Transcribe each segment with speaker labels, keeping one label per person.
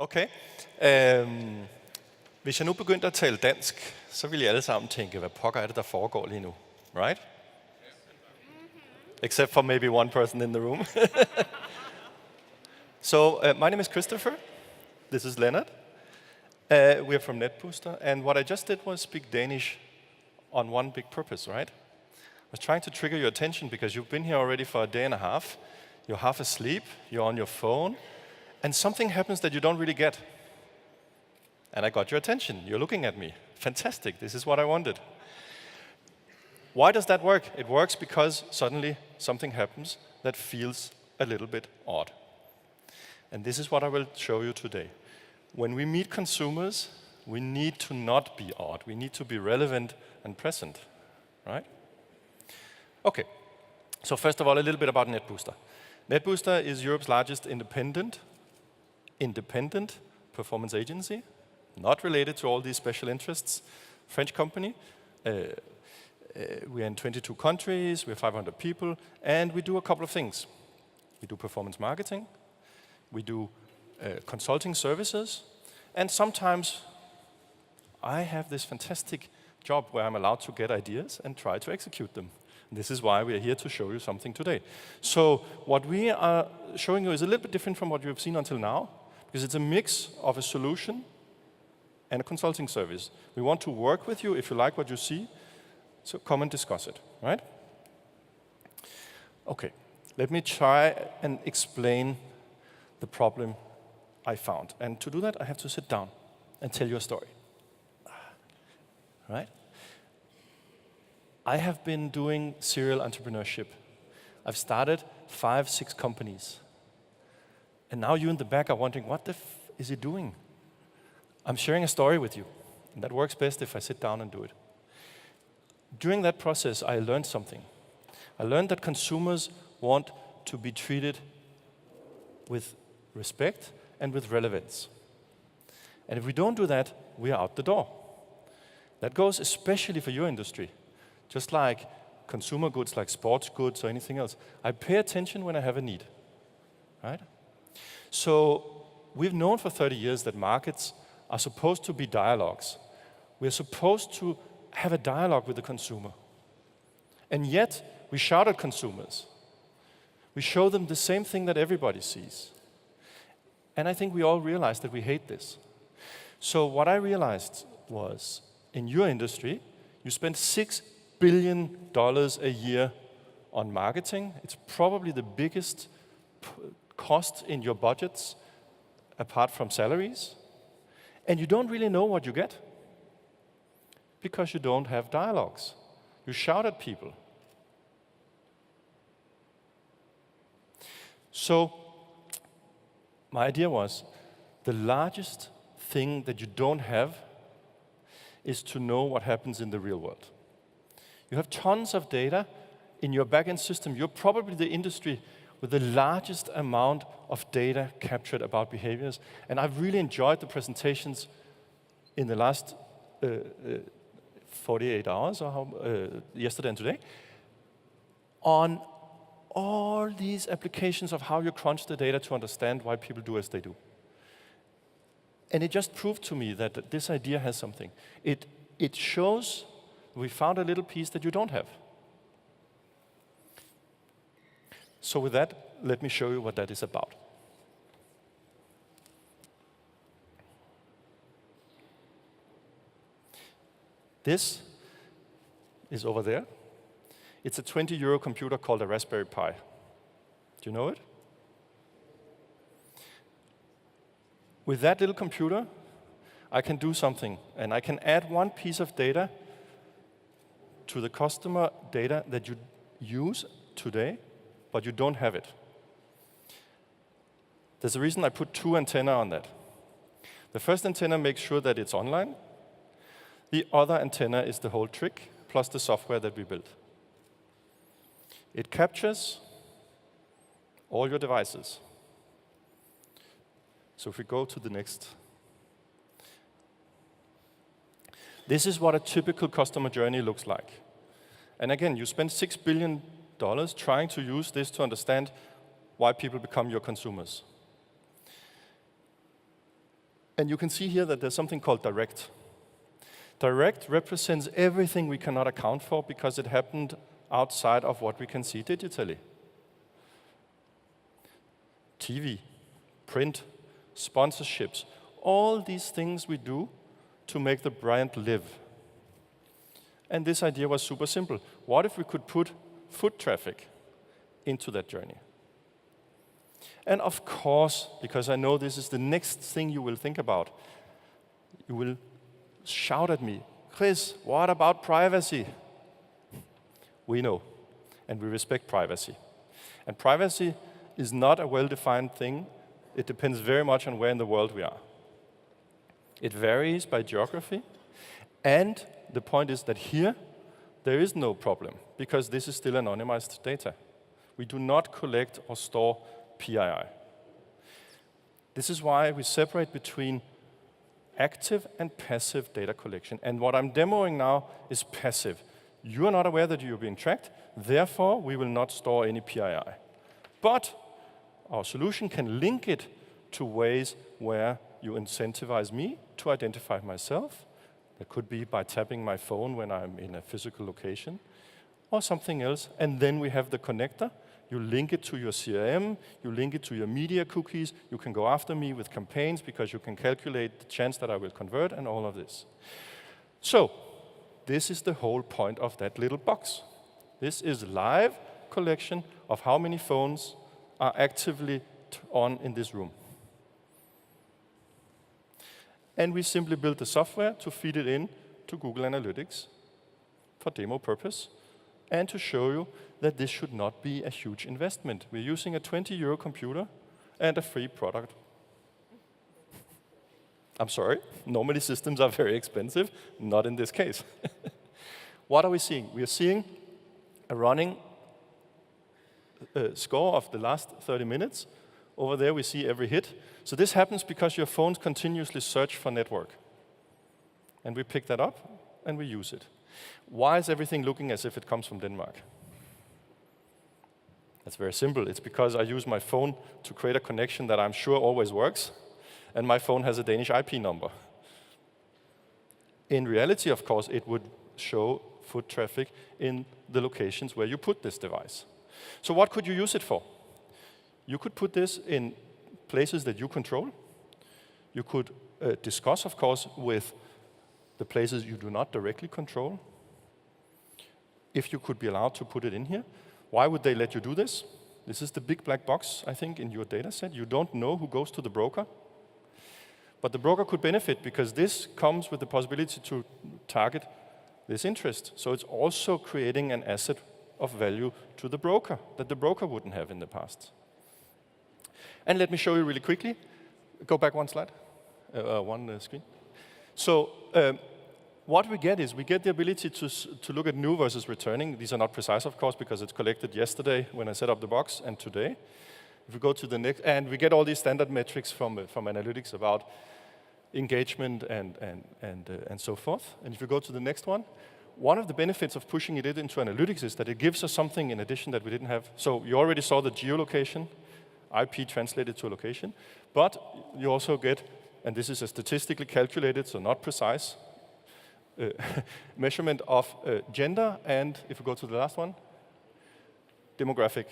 Speaker 1: Okay. Hvis jeg nu begyndte at tale dansk, så ville I alle sammen tænke, hvad pokker er det, der foregår lige nu? Right? Except for maybe one person in the room. So, my name is Kristoffer. This is Leonard. We are from NetBooster, and what I just did was speak Danish on one big purpose, right? I was trying to trigger your attention because you've been here already for a day and a half. You're half asleep, you're on your phone, and something happens that you don't really get. And I got your attention. You're looking at me. Fantastic. This is what I wanted. Why does that work? It works because suddenly something happens that feels a little bit odd. And this is what I will show you today. When we meet consumers, we need to not be odd. We need to be relevant and present, right? Okay. So first of all, a little bit about NetBooster. NetBooster is Europe's largest independent performance agency, not related to all these special interests. French company. We're in 22 countries, we're 500 people, and we do a couple of things. We do performance marketing, we do consulting services, and sometimes I have this fantastic job where I'm allowed to get ideas and try to execute them. And this is why we are here to show you something today. So what we are showing you is a little bit different from what you've seen until now, because it's a mix of a solution and a consulting service. We want to work with you if you like what you see, so come and discuss it, right? Okay, let me try and explain the problem I found. And to do that, I have to sit down and tell you a story, right? I have been doing serial entrepreneurship. I've started 5-6 companies. And now you in the back are wondering, what the f is he doing? I'm sharing a story with you. And that works best if I sit down and do it. During that process, I learned something. I learned that consumers want to be treated with respect and with relevance. And if we don't do that, we are out the door. That goes especially for your industry. Just like consumer goods, like sports goods or anything else. I pay attention when I have a need, right? So we've known for 30 years that markets are supposed to be dialogues. We're supposed to have a dialogue with the consumer. And yet, we shout at consumers. We show them the same thing that everybody sees. And I think we all realize that we hate this. So what I realized was, in your industry, you spend $6 billion a year on marketing. It's probably the biggest cost in your budgets, apart from salaries. And you don't really know what you get, because you don't have dialogues. You shout at people. So my idea was, the largest thing that you don't have is to know what happens in the real world. You have tons of data in your backend system. You're probably the industry with the largest amount of data captured about behaviors. And I've really enjoyed the presentations in the last 48 hours, or yesterday and today, on all these applications of how you crunch the data to understand why people do as they do. And it just proved to me that this idea has something. It shows we found a little piece that you don't have. So with that, let me show you what that is about. This is over there. It's a 20 € computer called a Raspberry Pi. Do you know it? With that little computer, I can do something, and I can add one piece of data to the customer data that you use today, but you don't have it. There's a reason I put 2 antennae on that. The first antenna makes sure that it's online. The other antenna is the whole trick, plus the software that we built. It captures all your devices. So if we go to the next. This is what a typical customer journey looks like. And again, you spend $6 billion trying to use this to understand why people become your consumers. And you can see here that there's something called direct. Direct represents everything we cannot account for because it happened outside of what we can see digitally. TV, print, sponsorships, all these things we do to make the brand live. And this idea was super simple. What if we could put foot traffic into that journey? And of course, because I know this is the next thing you will think about, you will shout at me, Chris, what about privacy? We know, and we respect privacy. And privacy is not a well-defined thing. It depends very much on where in the world we are. It varies by geography, and the point is that here, there is no problem, because this is still anonymized data. We do not collect or store PII. This is why we separate between active and passive data collection. And what I'm demoing now is passive. You are not aware that you're being tracked, therefore we will not store any PII. But our solution can link it to ways where you incentivize me to identify myself. That could be by tapping my phone when I'm in a physical location, or something else. And then we have the connector. You link it to your CRM, you link it to your media cookies, you can go after me with campaigns because you can calculate the chance that I will convert and all of this. So, this is the whole point of that little box. This is live collection of how many phones are actively on in this room. And we simply built the software to feed it in to Google Analytics for demo purpose, and to show you that this should not be a huge investment. We're using a 20 euro computer and a free product. I'm sorry, normally systems are very expensive, not in this case. What are we seeing? We are seeing a running score of the last 30 minutes. Over there we see every hit. So this happens because your phones continuously search for network. And we pick that up and we use it. Why is everything looking as if it comes from Denmark? That's very simple. It's because I use my phone to create a connection that I'm sure always works, and my phone has a Danish IP number. In reality, of course, it would show foot traffic in the locations where you put this device. So what could you use it for? You could put this in places that you control. You could discuss, of course, with the places you do not directly control. If you could be allowed to put it in here, why would they let you do this? This is the big black box, I think, in your data set. You don't know who goes to the broker. But the broker could benefit because this comes with the possibility to target this interest. So it's also creating an asset of value to the broker that the broker wouldn't have in the past. And let me show you really quickly. Go back one slide, one screen. So what we get is we get the ability to look at new versus returning. These are not precise, of course, because it's collected yesterday when I set up the box and today. If we go to the next, and we get all these standard metrics from analytics about engagement and so forth. And if you go to the next one of the benefits of pushing it into analytics is that it gives us something in addition that we didn't have. So you already saw the geolocation, IP translated to a location, but you also get, and this is a statistically calculated, so not precise, measurement of gender, and if we go to the last one, demographic,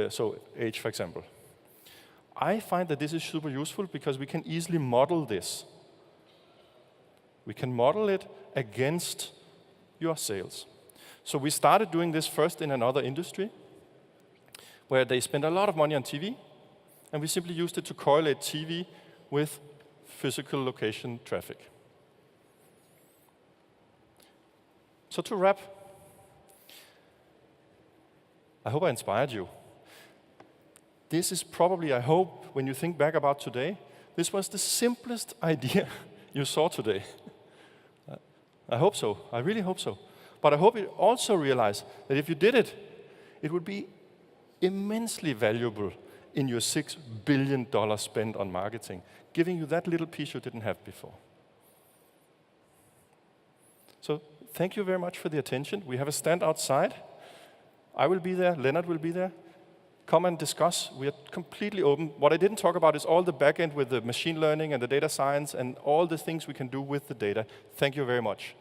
Speaker 1: so age, for example. I find that this is super useful because we can easily model this. We can model it against your sales. So we started doing this first in another industry where they spend a lot of money on TV, and we simply used it to correlate TV with physical location traffic. So to wrap, I hope I inspired you. This is probably, I hope, when you think back about today, this was the simplest idea you saw today. I hope so. I really hope so. But I hope you also realize that if you did it, it would be immensely valuable in your $6 billion spend on marketing, giving you that little piece you didn't have before. So thank you very much for the attention. We have a stand outside. I will be there. Leonard will be there. Come come and discuss. We are completely open. What I didn't talk about is all the back end with the machine learning and the data science and all the things we can do with the data. Thank you very much.